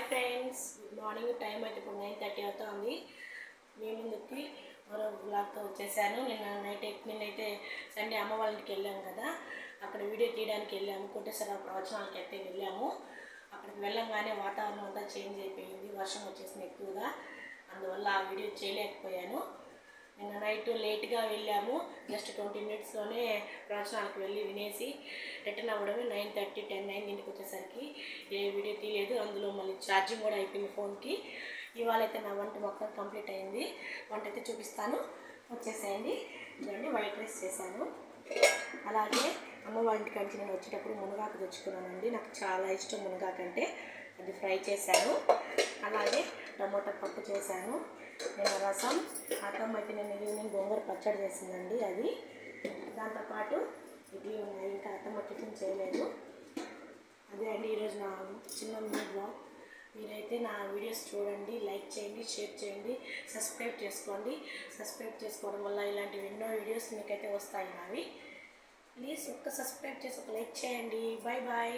Friends, good morning. Time అయితే ఇప్పుడు 9:30 అవుతుంది. మీ ముందుకి మరో బ్లాగ్తో వచ్చేసాను. నిన్నైతే సండే అమ్మ వాళ్ళ ఇంటికి వెళ్ళాము కదా, అక్కడ వీడియో తీయడానికి వెళ్ళాము. కోటేశ్వర ప్రవచనాలకి అయితే వెళ్ళాము. అక్కడికి వెళ్ళంగానే వాతావరణం అంతా చేంజ్ అయిపోయింది, వర్షం వచ్చేసింది ఎక్కువగా. అందువల్ల ఆ వీడియో చేయలేకపోయాను. నిన్న నైట్ లేట్గా వెళ్ళాము. జస్ట్ 20 మినిట్స్లోనే ప్రవచనాలకు వెళ్ళి వినేసి రిటర్న్ అవ్వడమే 9:30, 10 అయింది ఇంటికి వచ్చేసరికి. ఏ వీడియో తీయలేదు. అందులో మళ్ళీ ఛార్జింగ్ కూడా అయిపోయింది ఫోన్కి. ఇవాళ అయితే నా వంట మొత్తం కంప్లీట్ అయింది. వంట అయితే చూపిస్తాను, వచ్చేసేయండి. చూడండి, వైట్ రైస్ చేశాను. అలాగే అమ్మ వాళ్ళ ఇంటికి నుంచి నేను వచ్చేటప్పుడు మునగాకు తెచ్చుకున్నానండి. నాకు చాలా ఇష్టం మునగాకు అంటే. అది ఫ్రై చేశాను. అలాగే టమోటా పప్పు చేశాను. నేను రసం, అత్తమ్మ అయితే నేను ఈవినింగ్ గోంగూర పచ్చడి చేసిందండి. అది దాంతోపాటు ఇడ్లీ ఉన్నాయి. ఇంకా అత్తమ్మ టిఫిన్ చేయలేదు. అదే అండి ఈరోజు నా చిన్న మినీ బ్లాగ్. మీరైతే నా వీడియోస్ చూడండి, లైక్ చేయండి, షేర్ చేయండి, సబ్స్క్రైబ్ చేసుకోండి. సబ్స్క్రైబ్ చేసుకోవడం వల్ల ఇలాంటివి ఎన్నో వీడియోస్ మీకైతే వస్తాయి నావి. ప్లీజ్ ఒక్క సబ్స్క్రైబ్ చేసి ఒక లైక్ చేయండి. Bye bye.